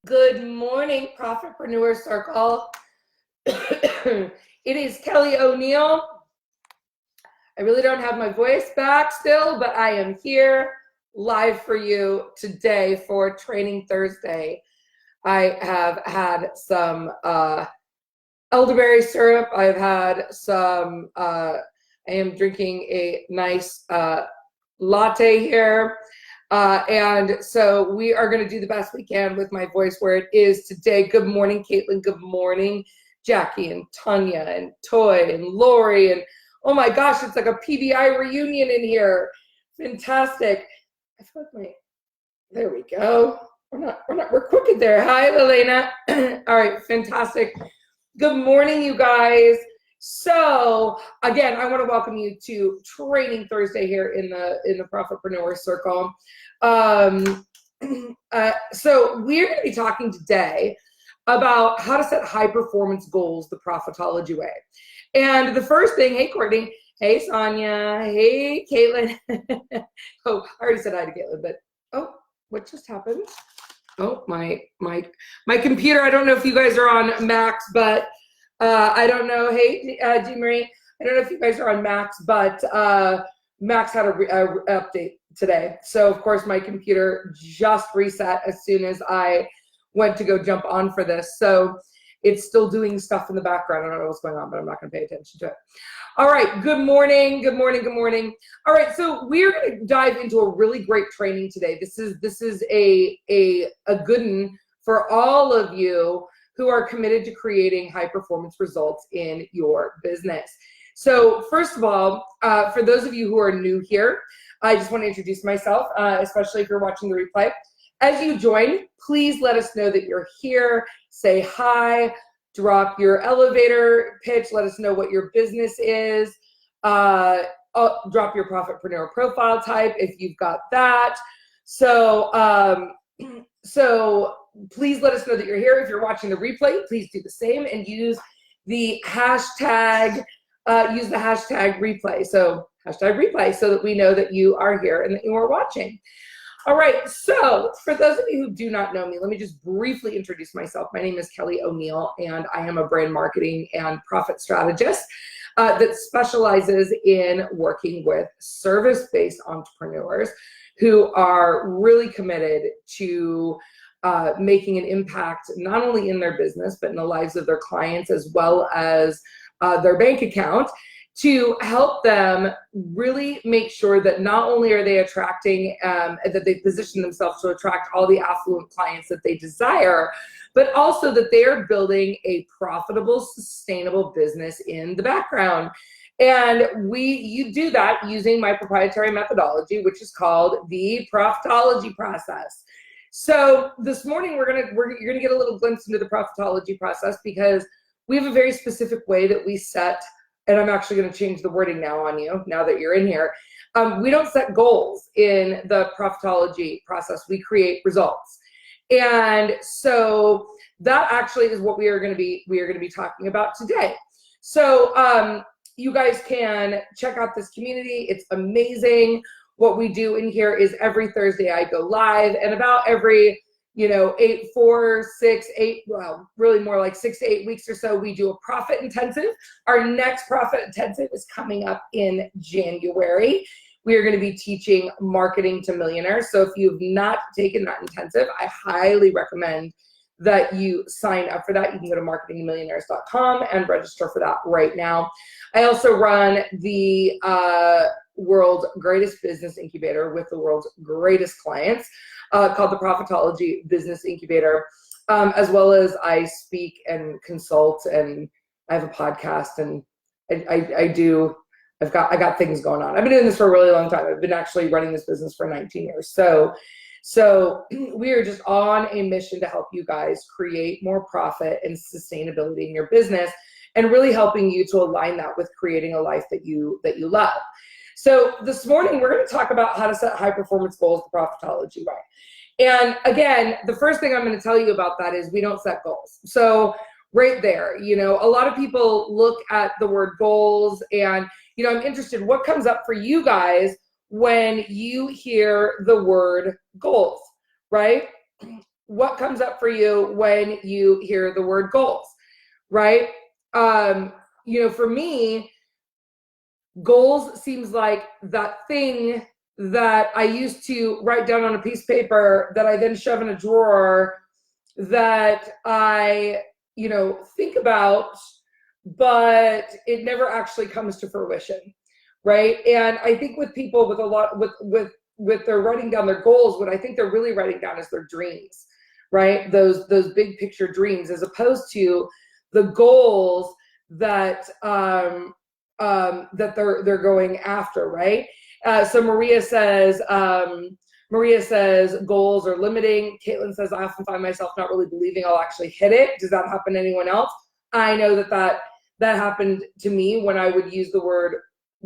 Good morning, Profit-preneur Circle. It is Kelly O'Neill. I really don't have my voice back still, but I am here live for you today for Training Thursday. I have had some elderberry syrup. I've had some, I am drinking a nice latte here. And so we are going to do the best we can with my voice where it is today. Good morning, Caitlin. Good morning, Jackie and Tanya and Toy and Lori. And oh my gosh, it's like a PBI reunion in here. Fantastic. I feel like there we go. We're quick there. Hi, Lelena. All right, fantastic. Good morning, you guys. So again, I want to welcome you to Training Thursday here in the Profit-preneur Circle. So we're going to be talking today about how to set high performance goals the Profit-ology way. And the first thing, hey Courtney, hey Sonia, hey Caitlin. Oh, I already said hi to Caitlin, but oh, what just happened? Oh, my computer. I don't know if you guys are on Macs, but I don't know. Hey, Jean Marie. I don't know if you guys are on Macs, but Macs had a update today. So of course my computer just reset as soon as I went to go jump on for this. So it's still doing stuff in the background. I don't know what's going on, but I'm not going to pay attention to it. All right. Good morning. Good morning. Good morning. All right. So we're going to dive into a really great training today. This is a good one for all of you who are committed to creating high performance results in your business. So first of all, for those of you who are new here, I just want to introduce myself, especially if you're watching the replay. As you join, please let us know that you're here. Say hi, drop your elevator pitch, let us know what your business is, drop your Profit-preneur profile type if you've got that. So please let us know that you're here. If you're watching the replay, please do the same and use the hashtag replay. So hashtag replay so that we know that you are here and that you are watching. All right, so for those of you who do not know me, let me just briefly introduce myself. My name is Kelly O'Neill, and I am a brand marketing and profit strategist that specializes in working with service-based entrepreneurs who are really committed to making an impact not only in their business, but in the lives of their clients as well as their bank account, to help them really make sure that not only are they attracting, that they position themselves to attract all the affluent clients that they desire, but also that they are building a profitable, sustainable business in the background. And you do that using my proprietary methodology, which is called the Profit-ology process. So this morning you're gonna get a little glimpse into the Profit-ology process because we have a very specific way that we set. And I'm actually going to change the wording now on you, now that you're in here. We don't set goals in the Profit-ology process. We create results. And so that actually is what we are going to be talking about today. So you guys can check out this community. It's amazing. What we do in here is every Thursday I go live, and about every 6 to 8 weeks or so, we do a profit intensive. Our next profit intensive is coming up in January. We are going to be teaching marketing to millionaires. So if you've not taken that intensive, I highly recommend that you sign up for that. You can go to marketingtomillionaires.com and register for that right now. I also run the world's greatest business incubator with the world's greatest clients, called the Profit-ology Business Incubator, as well as I speak and consult, and I have a podcast, and I got things going on. I've been doing this for a really long time. I've been actually running this business for 19 years. So we are just on a mission to help you guys create more profit and sustainability in your business, and really helping you to align that with creating a life that you love. So this morning, we're going to talk about how to set high performance goals the Profit-ology way. And again, the first thing I'm going to tell you about that is we don't set goals. So right there, a lot of people look at the word goals, and, I'm interested, what comes up for you guys when you hear the word goals, right? what comes up for you when you hear the word goals, right? For me, goals seems like that thing that I used to write down on a piece of paper that I then shove in a drawer that I, think about, but it never actually comes to fruition, right? And I think with people with a lot, with their writing down their goals, what I think they're really writing down is their dreams, right? Those big picture dreams, as opposed to the goals that that they're going after, right? So Maria says goals are limiting. Caitlin says, I often find myself not really believing I'll actually hit it. Does that happen to anyone else? I know that happened to me when I would use the word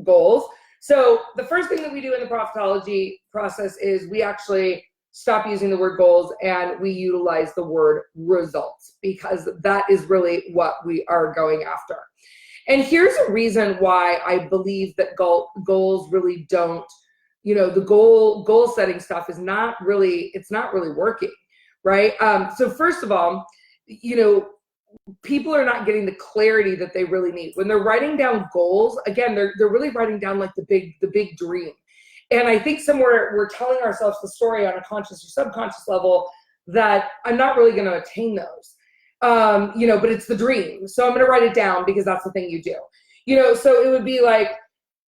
goals. So the first thing that we do in the Profit-ology process is we actually stop using the word goals and we utilize the word results, because that is really what we are going after. And here's a reason why I believe that goals really don't, the goal setting stuff is not really working, right? So first of all, people are not getting the clarity that they really need. When they're writing down goals, again, they're really writing down like the big dream. And I think somewhere we're telling ourselves the story on a conscious or subconscious level that I'm not really going to attain those. But it's the dream. So I'm going to write it down because that's the thing you do. So it would be like,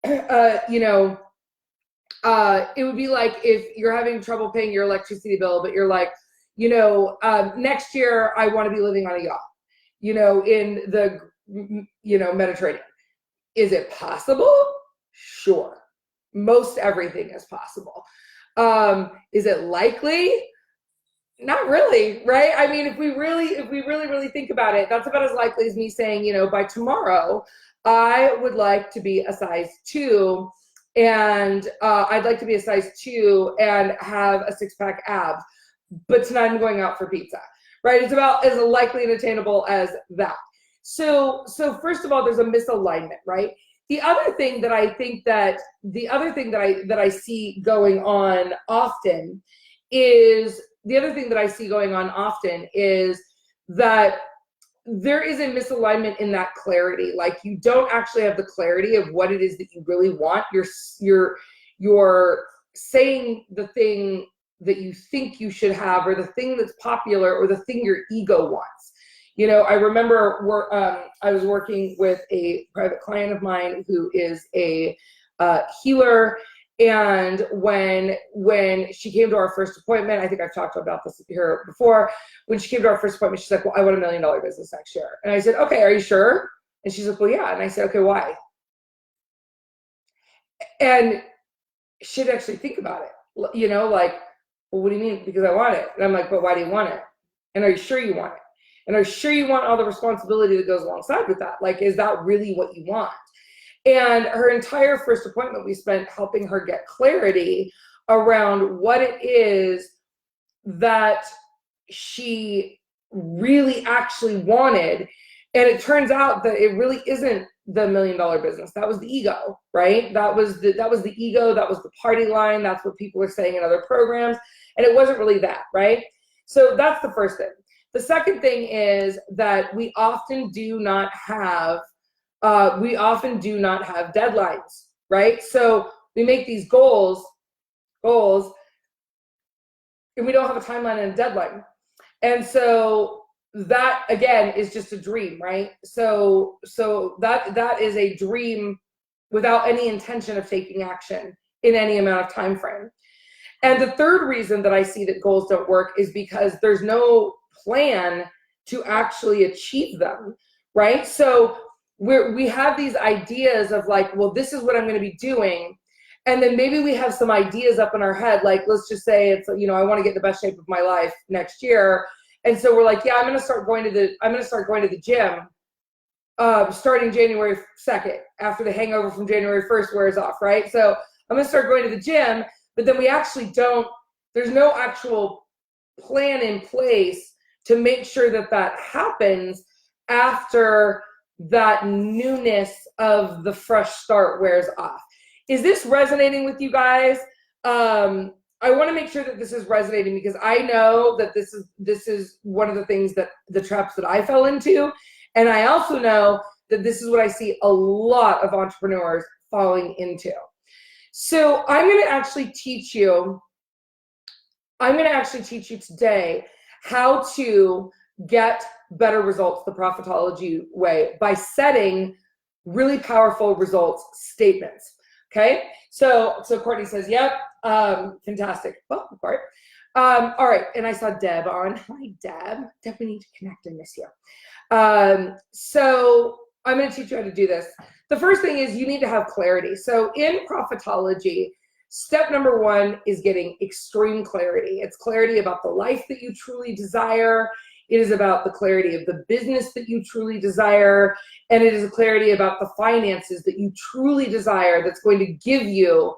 it would be like if you're having trouble paying your electricity bill, but you're like, next year I want to be living on a yacht, in the, Mediterranean. Is it possible? Sure. Most everything is possible. Is it likely? Not really, right? I mean, if we really think about it, that's about as likely as me saying, by tomorrow, I would like to be a size 2, and I'd like to be a size 2 and have a 6-pack abs, but tonight I'm going out for pizza, right? It's about as likely and attainable as that. So first of all, there's a misalignment, right? The other thing that I see going on often is that there is a misalignment in that clarity. Like, you don't actually have the clarity of what it is that you really want. You're saying the thing that you think you should have, or the thing that's popular, or the thing your ego wants. I remember I was working with a private client of mine who is a healer. And when she came to our first appointment, I think I've talked about this here before, when she came to our first appointment, she's like, well, I want $1 million business next year. And I said, okay, are you sure? And she's like, well, yeah. And I said, okay, why? And she'd actually think about it, like, well, what do you mean? Because I want it. And I'm like, but why do you want it? And are you sure you want it? And are you sure you want all the responsibility that goes alongside with that? Like, is that really what you want? And her entire first appointment, we spent helping her get clarity around what it is that she really actually wanted. And it turns out that it really isn't the $1 million business. That was the ego, right? That was the ego. That was the party line. That's what people are saying in other programs. And it wasn't really that, right? So that's the first thing. The second thing is that we often do not have deadlines, right? So we make these goals, and we don't have a timeline and a deadline. And so that, again, is just a dream, right? So that is a dream without any intention of taking action in any amount of time frame. And the third reason that I see that goals don't work is because there's no plan to actually achieve them, right? So we have these ideas of like, well, this is what I'm going to be doing. And then maybe we have some ideas up in our head, like, let's just say it's, I want to get in the best shape of my life next year. And so we're like, yeah, I'm going to start going to the gym starting January 2nd, after the hangover from January 1st wears off, right? So I'm going to start going to the gym, but then we actually there's no actual plan in place to make sure that happens after that newness of the fresh start wears off. Is this resonating with you guys? I want to make sure that this is resonating, because I know that this is one of the things that the traps that I fell into. And I also know that this is what I see a lot of entrepreneurs falling into. So I'm going to actually teach you today how to get better results the Profit-ology way by setting really powerful results statements. Okay, so Courtney says, yep, fantastic. Oh, Bart. All right, and I saw Deb on. Hi, Deb. Deb, we need to connect and miss you. So I'm going to teach you how to do this. The first thing is you need to have clarity. So in Profit-ology, step number one is getting extreme clarity. It's clarity about the life that you truly desire. It is about the clarity of the business that you truly desire. And it is a clarity about the finances that you truly desire that's going to give you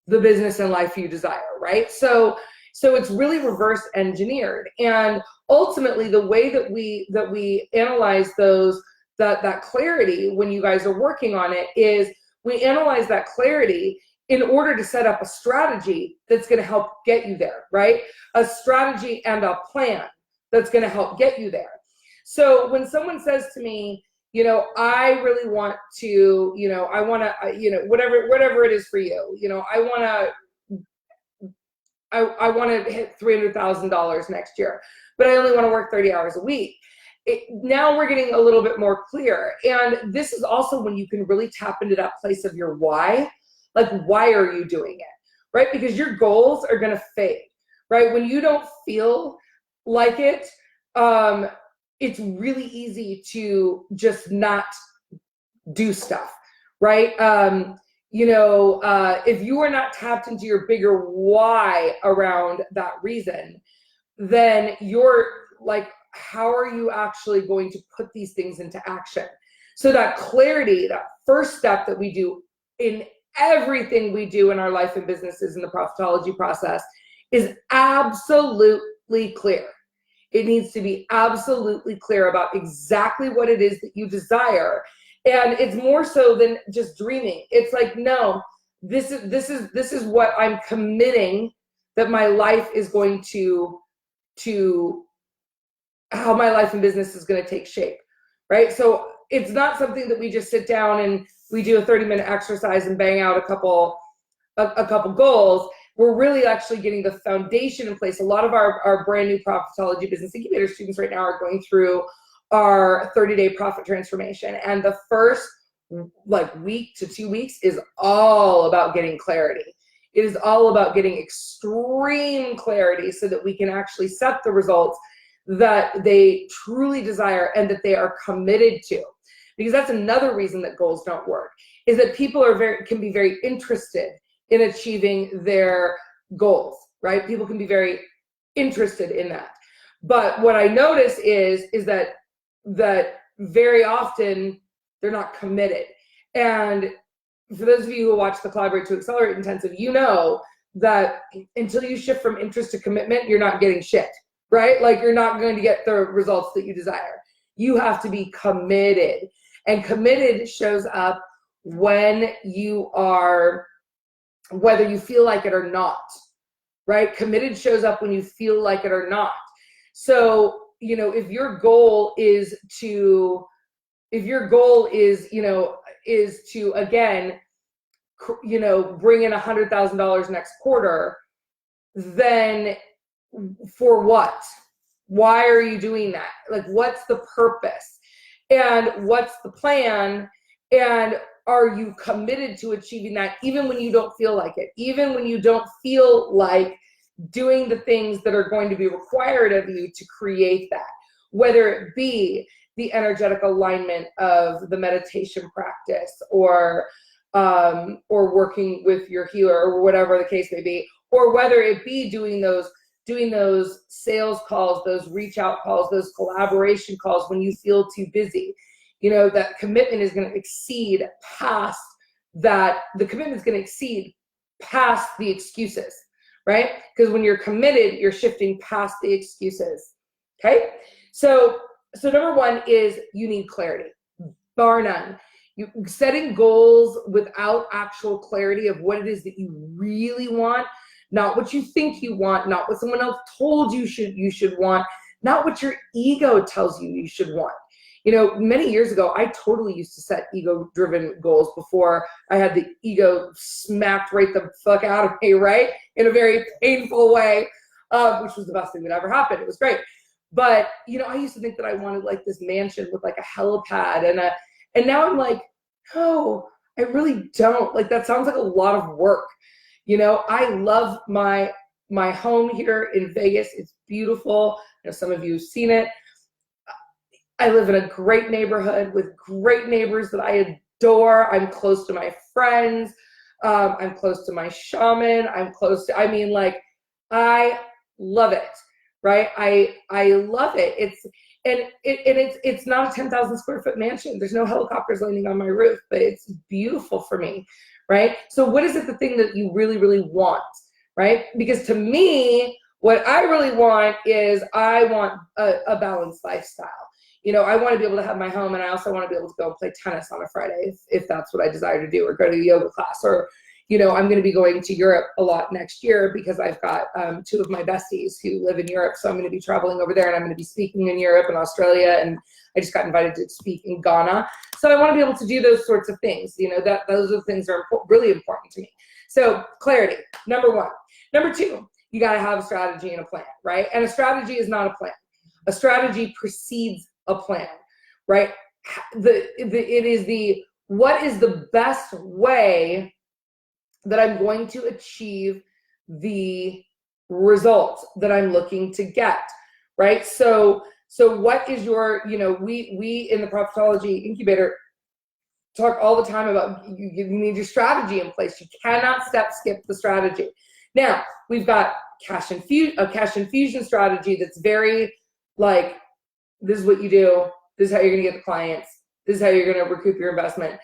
the business and life you desire, right? So it's really reverse engineered. And ultimately, the way that we analyze that clarity when you guys are working on it is we analyze that clarity in order to set up a strategy that's going to help get you there, right? A strategy and a plan that's going to help get you there. So when someone says to me, I really want to, I want to, whatever it is for you, I want to hit $300,000 next year, but I only want to work 30 hours a week. Now we're getting a little bit more clear. And this is also when you can really tap into that place of your why. Like, why are you doing it, right? Because your goals are going to fade, right? When you don't feel like it, it's really easy to just not do stuff, right? If you are not tapped into your bigger why around that reason, then you're like, how are you actually going to put these things into action? So that clarity, that first step that we do in everything we do in our life and businesses in the Profit-ology process is absolutely clear. It needs to be absolutely clear about exactly what it is that you desire. And it's more so than just dreaming. It's like, no, this is what I'm committing that my life is going to how my life and business is going to take shape, right? So it's not something that we just sit down and we do a 30-minute exercise and bang out a couple goals. We're really actually getting the foundation in place. A lot of our brand new Profit-ology business incubator students right now are going through our 30-day profit transformation. And the first week to 2 weeks is all about getting clarity. It is all about getting extreme clarity so that we can actually set the results that they truly desire and that they are committed to. Because that's another reason that goals don't work, is that people can be very interested in achieving their goals, right? People can be very interested in that. But what I notice is that very often they're not committed. And for those of you who watch the Collaborate to Accelerate Intensive, you know that until you shift from interest to commitment, you're not getting shit, right? Like, you're not going to get the results that you desire. You have to be committed. And committed shows up when you are, whether you feel like it or not, right? Committed shows up when you feel like it or not. So, if your goal is to, again, bring in $100,000 next quarter, then for what? Why are you doing that? Like, what's the purpose? And what's the plan? And are you committed to achieving that even when you don't feel like it? Even when you don't feel like doing the things that are going to be required of you to create that? Whether it be the energetic alignment of the meditation practice, or working with your healer, or whatever the case may be, or whether it be doing those sales calls, those reach out calls, those collaboration calls when you feel too busy. That commitment is going to exceed past that. The commitment is going to exceed past the excuses, right? Because when you're committed, you're shifting past the excuses. Okay. So number one is you need clarity, bar none. Setting goals without actual clarity of what it is that you really want, not what you think you want, not what someone else told you should want, not what your ego tells you should want. You know, many years ago, I totally used to set ego-driven goals before I had the ego smacked right the fuck out of me, right? In a very painful way, which was the best thing that ever happened. It was great. But, you know, I used to think that I wanted like this mansion with like a helipad and now I'm like, no, I really don't. Like, that sounds like a lot of work. You know, I love my home here in Vegas. It's beautiful. You know, some of you have seen it. I live in a great neighborhood with great neighbors that I adore. I'm close to my friends. I'm close to my shaman. I mean, like, I love it, right? I love it. It's not a 10,000 square foot mansion. There's no helicopters landing on my roof, but it's beautiful for me, right? So what is it the thing that you really, really want, right? Because to me, what I really want is I want a balanced lifestyle. You know, I want to be able to have my home, and I also want to be able to go and play tennis on a Friday if that's what I desire to do, or go to a yoga class, or, you know, I'm going to be going to Europe a lot next year because I've got two of my besties who live in Europe. So I'm going to be traveling over there, and I'm going to be speaking in Europe and Australia. And I just got invited to speak in Ghana. So I want to be able to do those sorts of things. You know, those are the things that are really important to me. So clarity, number one. Number two, you got to have a strategy and a plan, right? And a strategy is not a plan. A strategy precedes a plan, right? It is what is the best way that I'm going to achieve the results that I'm looking to get, right? So what is your, you know, we in the Profit-ology incubator talk all the time about you need your strategy in place. You cannot skip the strategy. Now, we've got a cash infusion strategy that's very like, this is what you do, this is how you're going to get the clients, this is how you're going to recoup your investment.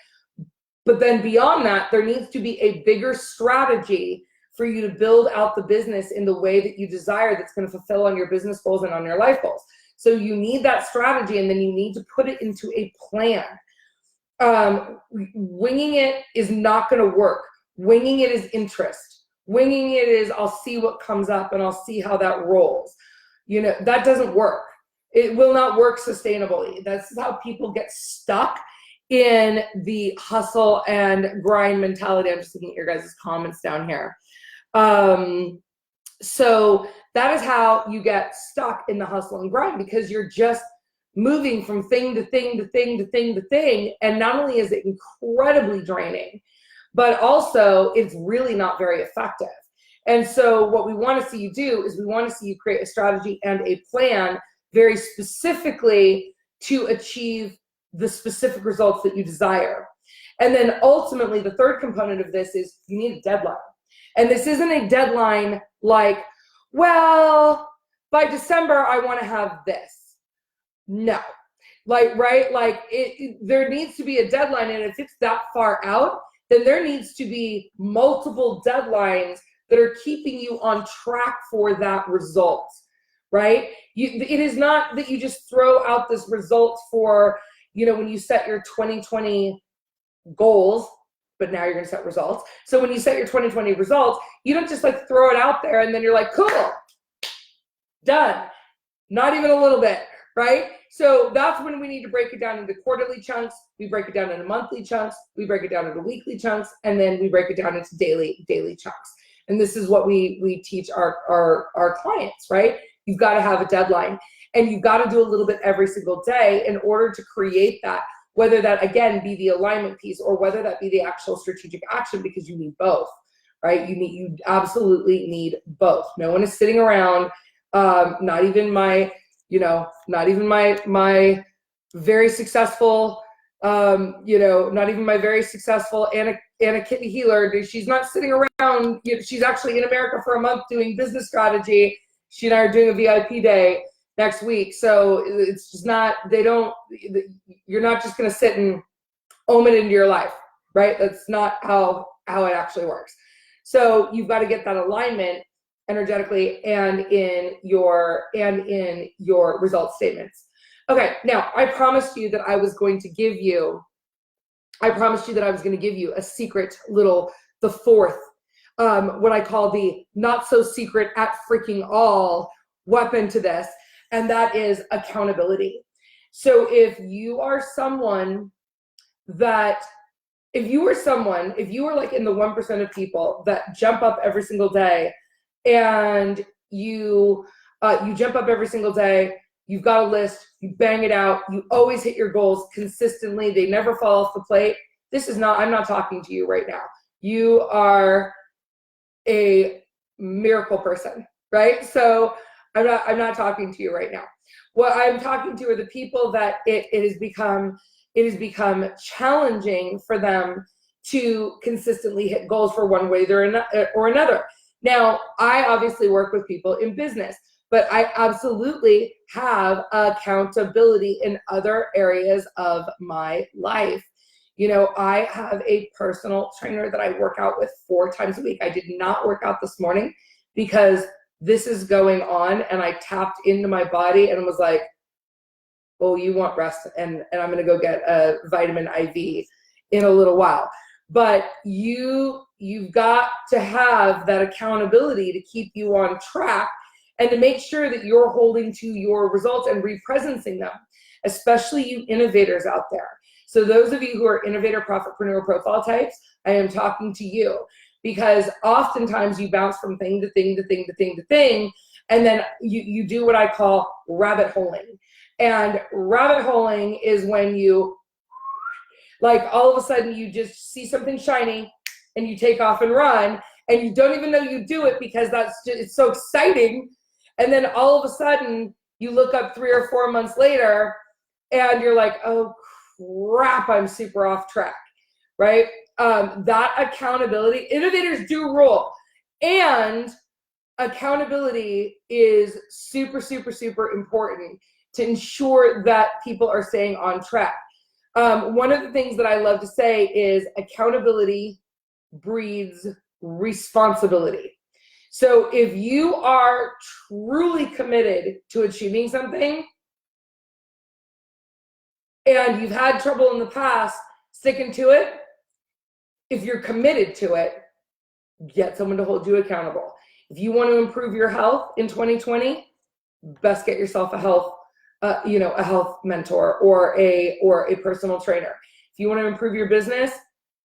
But then beyond that, there needs to be a bigger strategy for you to build out the business in the way that you desire, that's going to fulfill on your business goals and on your life goals. So you need that strategy, and then you need to put it into a plan. Winging it is not going to work. Winging it is interest. Winging it is, I'll see what comes up and I'll see how that rolls. You know, that doesn't work. It will not work sustainably. That's how people get stuck in the hustle and grind mentality. I'm just looking at your guys' comments down here. So that is how you get stuck in the hustle and grind, because you're just moving from thing to thing to thing to thing to thing. And not only is it incredibly draining, but also it's really not very effective. And so what we want to see you do is we want to see you create a strategy and a plan very specifically to achieve the specific results that you desire. And then ultimately, the third component of this is you need a deadline. And this isn't a deadline like, well, by December, I want to have this. No. Like, right? Like, there needs to be a deadline. And if it's that far out, then there needs to be multiple deadlines that are keeping you on track for that result, right? It is not that you just throw out this result for, you know, when you set your 2020 goals, but now you're going to set results. So when you set your 2020 results, you don't just like throw it out there and then you're like, cool, done. Not even a little bit, right? So that's when we need to break it down into quarterly chunks. We break it down into monthly chunks. We break it down into weekly chunks. And then we break it down into daily chunks. And this is what we teach our clients, right? You've got to have a deadline, and you've got to do a little bit every single day in order to create that, whether that, again, be the alignment piece or whether that be the actual strategic action, because you need both, right? You absolutely need both. No one is sitting around, not even my very successful, not even my very successful Anna Kitty Healer. She's not sitting around. She's actually in America for a month doing business strategy. She and I are doing a VIP day next week. So it's just not, you're not just going to sit and own it into your life, right? That's not how it actually works. So you've got to get that alignment energetically and in your result statements. Okay, now I promised you that I was going to give you a secret little, the fourth what I call the not so secret at freaking all weapon to this, and that is accountability. So if you are someone that, if you are like in the 1% of people that jump up every single day, and you jump up every single day, you've got a list, you bang it out, you always hit your goals consistently, they never fall off the plate. I'm not talking to you right now. You are a miracle person, right? So I'm not talking to you right now. What I'm talking to are the people that it has become challenging for them to consistently hit goals for one way or another. Now, I obviously work with people in business, but I absolutely have accountability in other areas of my life. You know, I have a personal trainer that I work out with 4 times a week. I did not work out this morning because this is going on, and I tapped into my body and was like, oh, you want rest, and I'm gonna go get a vitamin IV in a little while. But you've got to have that accountability to keep you on track and to make sure that you're holding to your results and representing them, especially you innovators out there. So those of you who are innovator profitpreneur profile types, I am talking to you, because oftentimes you bounce from thing to thing to thing to thing to thing, and then you do what I call rabbit holing. And rabbit holing is when you, like, all of a sudden you just see something shiny and you take off and run, and you don't even know you do it because it's so exciting. And then all of a sudden you look up 3 or 4 months later and you're like, oh crap, I'm super off track, right? That accountability, innovators do rule, and accountability is super, super, super important to ensure that people are staying on track. One of the things that I love to say is accountability breeds responsibility. So if you are truly committed to achieving something and you've had trouble in the past sticking to it, if you're committed to it, get someone to hold you accountable. If you want to improve your health in 2020, best get yourself a health mentor or a personal trainer. If you want to improve your business,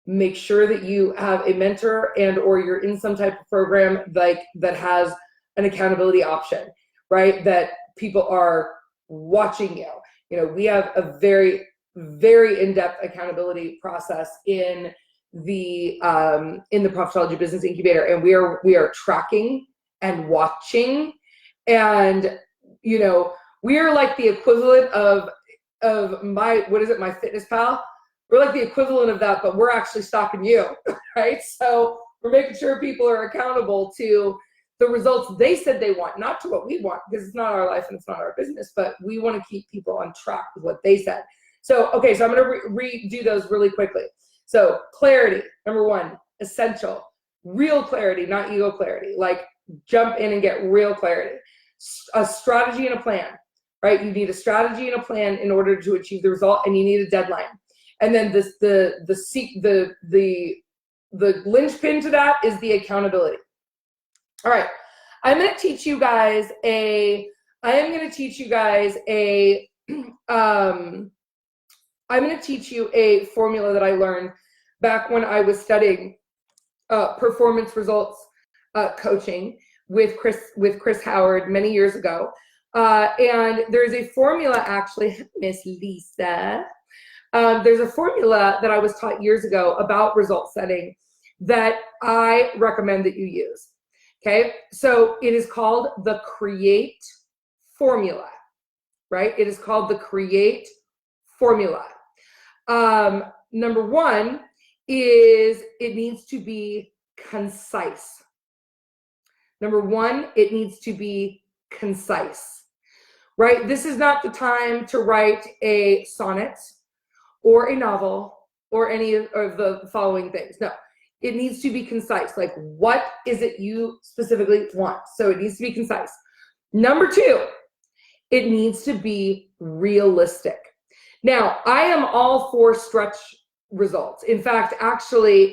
make sure that you have a mentor and or you're in some type of program that has an accountability option, right? That people are watching you. You know, we have a very, very in-depth accountability process in the Profit-ology Business Incubator, and we are tracking and watching, and you know, we are like the equivalent of my FitnessPal. We're like the equivalent of that, but we're actually stalking you, right? So we're making sure people are accountable to the results they said they want, not to what we want, because it's not our life and it's not our business, but we want to keep people on track with what they said. So, okay, so I'm going to redo those really quickly. So clarity, number 1, essential. Real clarity, not ego clarity. Like, jump in and get real clarity. A strategy and a plan, right? You need a strategy and a plan in order to achieve the result, and you need a deadline. And then the linchpin to that is the accountability. All right, I'm going to teach you guys a formula that I learned back when I was studying performance results coaching with Chris Howard many years ago. And there's a formula, actually, Miss Lisa. There's a formula that I was taught years ago about result setting that I recommend that you use. Okay, so it is called the CREATE formula, right? It is called the CREATE formula. Number 1 is it needs to be concise. Number 1, it needs to be concise, right? This is not the time to write a sonnet or a novel or any of the following things. No, it needs to be concise. Like, what is it you specifically want? So it needs to be concise. Number 2, it needs to be realistic. Now, I am all for stretch results. In fact, actually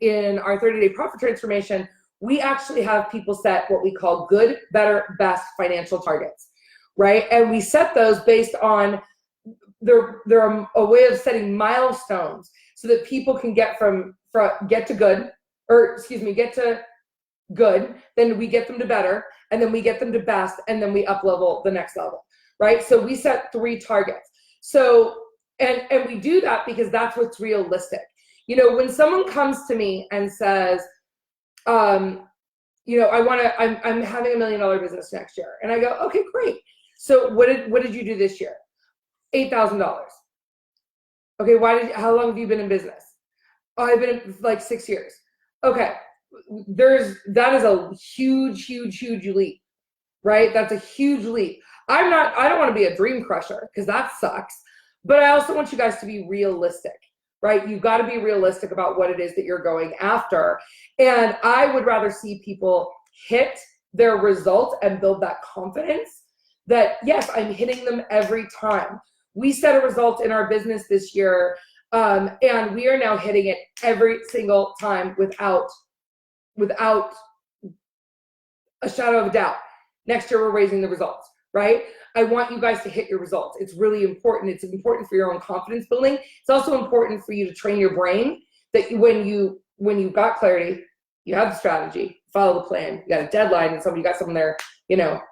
in our 30-day profit transformation, we actually have people set what we call good, better, best financial targets, right? And we set those based on they're a way of setting milestones so that people can get from get to good, or excuse me, get to good, then we get them to better, and then we get them to best, and then we up level the next level, right? So we set 3 targets. So and we do that because that's what's realistic. You know, when someone comes to me and says, you know, I'm having $1 million business next year, and I go, okay, great. So what did you do this year? $8,000. Okay, how long have you been in business? Oh, I've been in like 6 years. Okay, that is a huge leap, right? That's a huge leap. I don't want to be a dream crusher because that sucks, but I also want you guys to be realistic, right? You've got to be realistic about what it is that you're going after. And I would rather see people hit their results and build that confidence that, yes, I'm hitting them every time. We set a result in our business this year, and we are now hitting it every single time without a shadow of a doubt. Next year, we're raising the results, right? I want you guys to hit your results. It's really important. It's important for your own confidence building. It's also important for you to train your brain that when you've got clarity, you have the strategy, follow the plan, you got a deadline, and you got someone there, you know,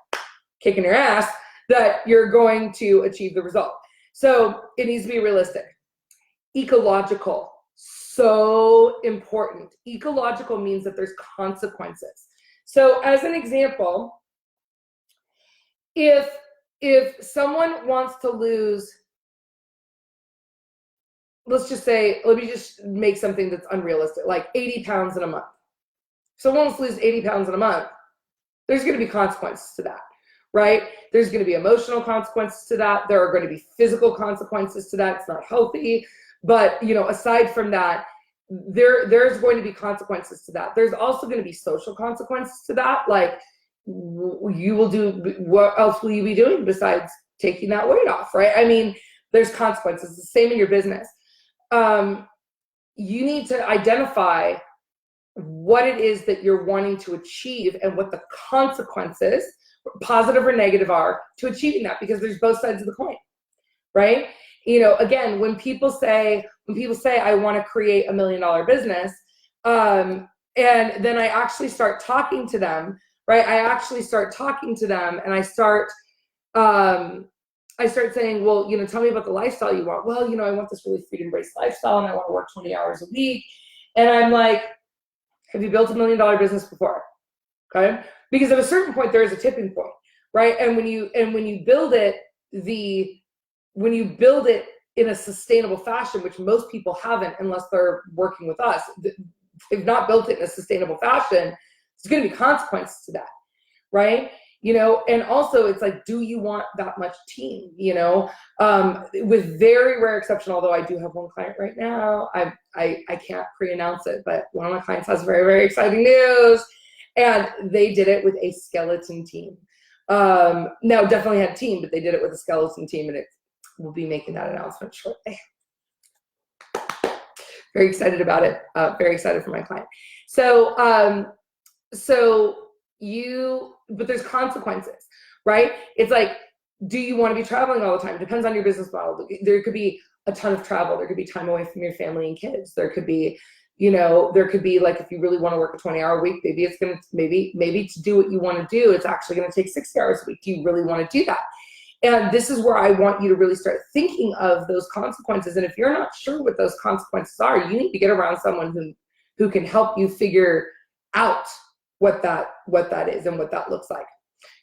kicking your ass, that you're going to achieve the result. So it needs to be realistic. Ecological, so important. Ecological means that there's consequences. So as an example, if someone wants to lose, let me just make something that's unrealistic, like 80 pounds in a month. If someone wants to lose 80 pounds in a month, there's going to be consequences to that, right? There's going to be emotional consequences to that. There are going to be physical consequences to that. It's not healthy. But, you know, aside from that, there's going to be consequences to that. There's also going to be social consequences to that. Like, you will do, what else will you be doing besides taking that weight off, right? I mean, there's consequences. It's the same in your business. You need to identify what it is that you're wanting to achieve and what the consequences, positive or negative, are to achieving that, because there's both sides of the coin, right? You know, again, when people say I want to create $1 million business, and then I actually start talking to them, right? I actually start talking to them, and I start saying, well, you know, tell me about the lifestyle you want. Well, you know, I want this really freedom-based lifestyle, and I want to work 20 hours a week. And I'm like, have you built $1 million business before? Okay, because at a certain point there is a tipping point, right? And when you build it in a sustainable fashion, which most people haven't unless they're working with us, they've not built it in a sustainable fashion, there's going to be consequences to that, right? You know, and also it's like, do you want that much team? You know, with very rare exception, although I do have one client right now, I can't pre-announce it, but one of my clients has very, very exciting news, and they did it with a skeleton team. Now, definitely had a team, but they did it with a skeleton team, and we'll be making that announcement shortly. Very excited about it. Very excited for my client. But there's consequences, right? It's like, do you want to be traveling all the time? It depends on your business model. There could be a ton of travel. There could be time away from your family and kids. There could be, you know, like, if you really want to work a 20-hour week, maybe it's going to, maybe to do what you want to do, it's actually going to take 60 hours a week. Do you really want to do that? And this is where I want you to really start thinking of those consequences. And if you're not sure what those consequences are, you need to get around someone who can help you figure out what that is and what that looks like.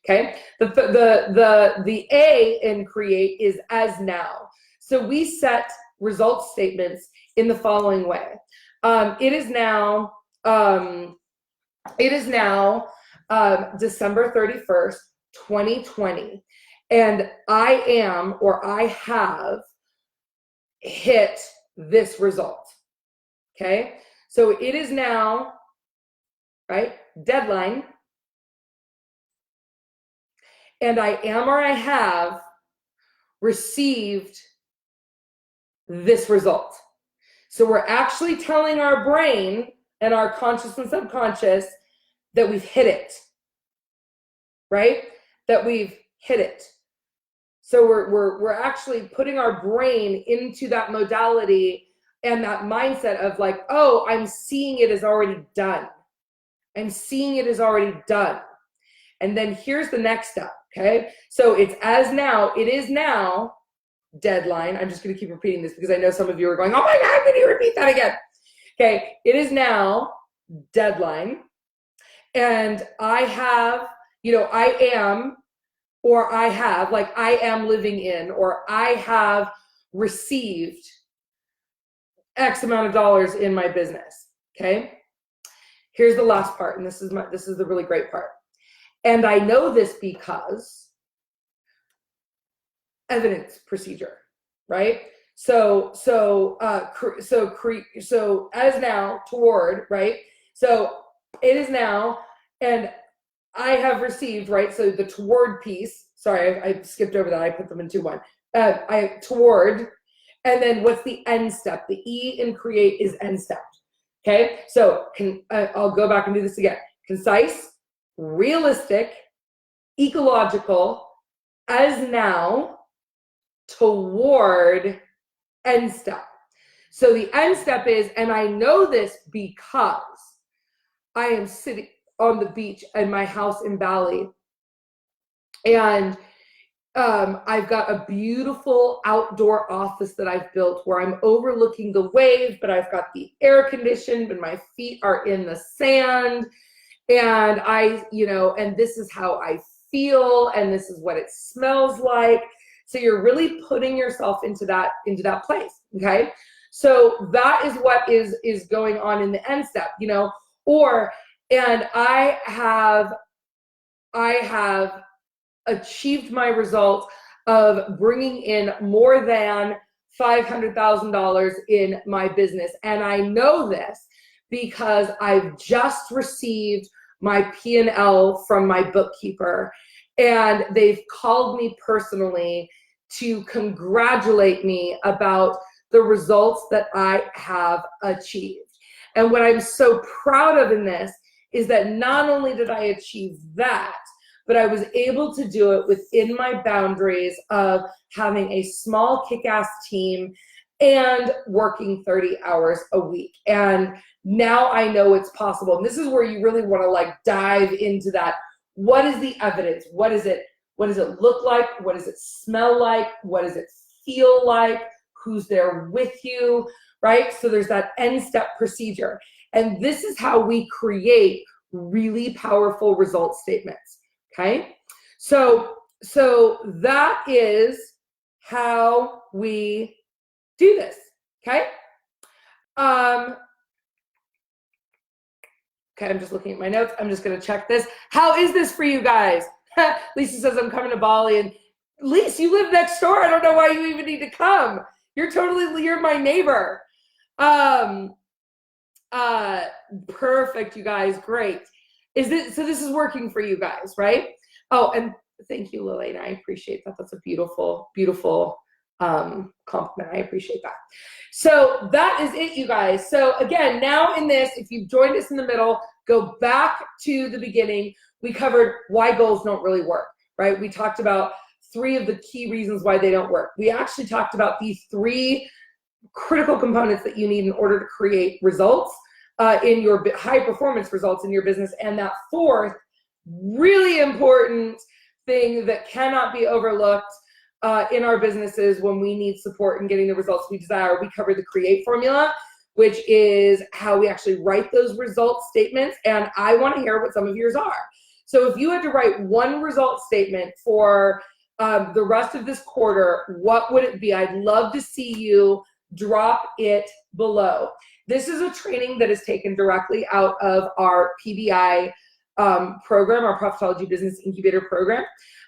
Okay. The A in create is as now. So we set result statements in the following way. It is now December 31st, 2020. And I have hit this result. Okay. So it is now, right? Deadline. And I am, or I have received this result. So we're actually telling our brain and our conscious and subconscious that we've hit it, right? That we've hit it. So we're actually putting our brain into that modality and that mindset of like, oh, I'm seeing it as already done. I'm seeing it as already done. And then here's the next step, okay? So it's as now, it is now, deadline. I'm just going to keep repeating this because I know some of you are going, oh my God, can you repeat that again? Okay, it is now, deadline. And I have, I am, or I have, like I am living in, or I have received X amount of dollars in my business, okay? Here's the last part, and this is the really great part. And I know this because evidence procedure, right? So as now, toward, right? So it is now, and I have received, right? So the toward piece, sorry, I skipped over that. I put them in 2-1. Toward, and then what's the end step? The E in create is end step. Okay, so I'll go back and do this again. Concise, realistic, ecological, as now, toward, end step. So the end step is, and I know this because I am sitting on the beach at my house in Bali, and I've got a beautiful outdoor office that I've built where I'm overlooking the wave, but I've got the air conditioned and my feet are in the sand, and and this is how I feel, and this is what it smells like. So you're really putting yourself into that place, okay? So that is what is going on in the end step, and I have achieved my results of bringing in more than $500,000 in my business. And I know this because I've just received my P&L from my bookkeeper, and they've called me personally to congratulate me about the results that I have achieved. And what I'm so proud of in this is that not only did I achieve that, but I was able to do it within my boundaries of having a small kick-ass team and working 30 hours a week. And now I know it's possible. And this is where you really want to dive into that. What is the evidence? What does it look like? What does it smell like? What does it feel like? Who's there with you, right? So there's that end step procedure. And this is how we create really powerful result statements. Okay, so that is how we do this. Okay, okay. I'm just looking at my notes. I'm just gonna check this. How is this for you guys? Lisa says I'm coming to Bali, and Lisa, you live next door. I don't know why you even need to come. You're my neighbor. Perfect, you guys. Great. So this is working for you guys, right? Oh, and thank you, Lillian. I appreciate that. That's a beautiful, beautiful compliment. I appreciate that. So that is it, you guys. So again, now in this, if you've joined us in the middle, go back to the beginning. We covered why goals don't really work, right? We talked about 3 of the key reasons why they don't work. We actually talked about these 3 critical components that you need in order to create results in your high performance results in your business. And that 4th really important thing that cannot be overlooked in our businesses when we need support in getting the results we desire. We covered the create formula, which is how we actually write those result statements. And I want to hear what some of yours are. So if you had to write one result statement for the rest of this quarter, what would it be? I'd love to see you drop it below. This is a training that is taken directly out of our PBI program, our Profit-ology Business Incubator program.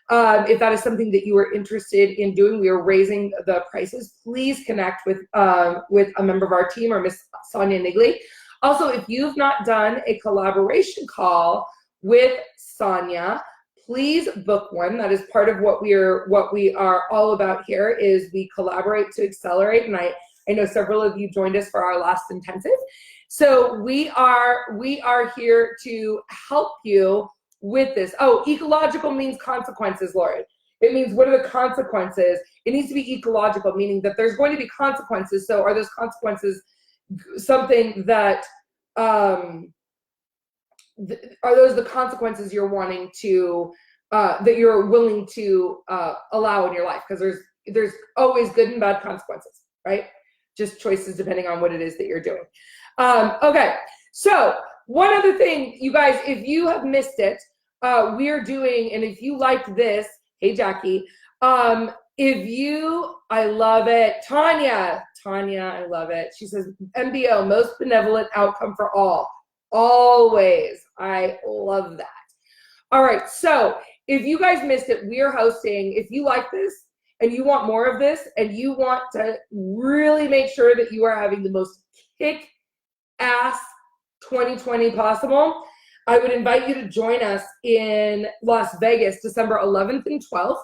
If that is something that you are interested in doing, we are raising the prices. Please connect with a member of our team or Miss Sonia Nigley. Also, if you've not done a collaboration call with Sonia, please book one. That is part of what we are all about here. Is we collaborate to accelerate, and I I know several of you joined us for our last intensive. So we are here to help you with this. Oh, ecological means consequences, Lori. It means, what are the consequences? It needs to be ecological, meaning that there's going to be consequences. So are those consequences something that, are those the consequences you're wanting to, that you're willing to allow in your life? Because there's always good and bad consequences, right? Just choices depending on what it is that you're doing. Okay, so one other thing, you guys, if you have missed it, we're doing, and if you like this, hey, Jackie, I love it. Tanya, I love it. She says, MBO, most benevolent outcome for all. Always. I love that. All right, so if you guys missed it, we are hosting, if you like this and you want more of this and you want to really make sure that you are having the most kick-ass 2020 possible, I would invite you to join us in Las Vegas, December 11th and 12th.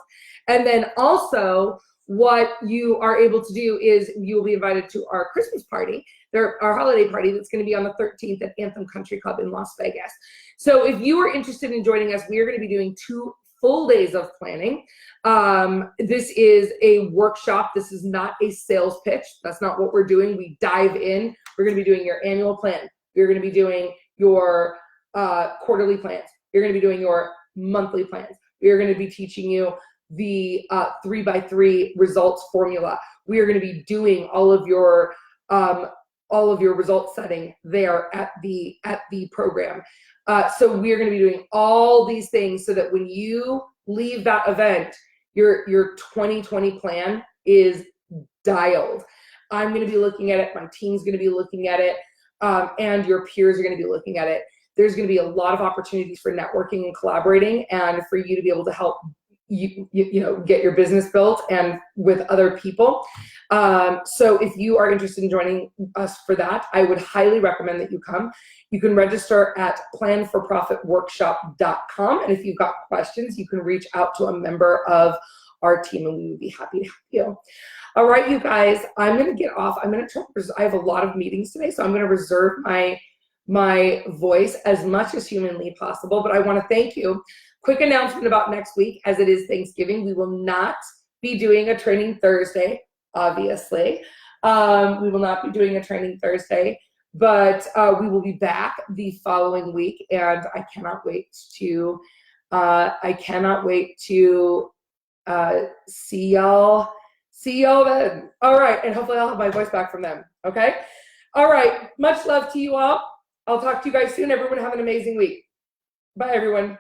And then also what you are able to do is you'll be invited to our Christmas party, our holiday party that's going to be on the 13th at Anthem Country Club in Las Vegas. So if you are interested in joining us, we are going to be doing 2 full days of planning. This is a workshop. This is not a sales pitch. That's not what we're doing. We dive in. We're going to be doing your annual plan. You're going to be doing your quarterly plans. You're going to be doing your monthly plans. We're going to be teaching you the 3x3 results formula. We are going to be doing all of your result setting there at the program. So we are going to be doing all these things so that when you leave that event, your 2020 plan is dialed. I'm going to be looking at it. My team's going to be looking at it. And your peers are going to be looking at it. There's going to be a lot of opportunities for networking and collaborating, and for you to be able to help you know, get your business built and with other people. So if you are interested in joining us for that, I would highly recommend that you come. You can register at planforprofitworkshop.com. And if you've got questions, you can reach out to a member of our team and we would be happy to help you. All right, you guys, I'm going to get off. I have a lot of meetings today, so I'm going to reserve my voice as much as humanly possible, but I want to thank you. Quick announcement about next week, as it is Thanksgiving. We will not be doing a training Thursday, obviously. We will not be doing a training Thursday, but we will be back the following week, and I cannot wait to see y'all then. All right, and hopefully I'll have my voice back from them, okay? All right, much love to you all. I'll talk to you guys soon. Everyone have an amazing week. Bye, everyone.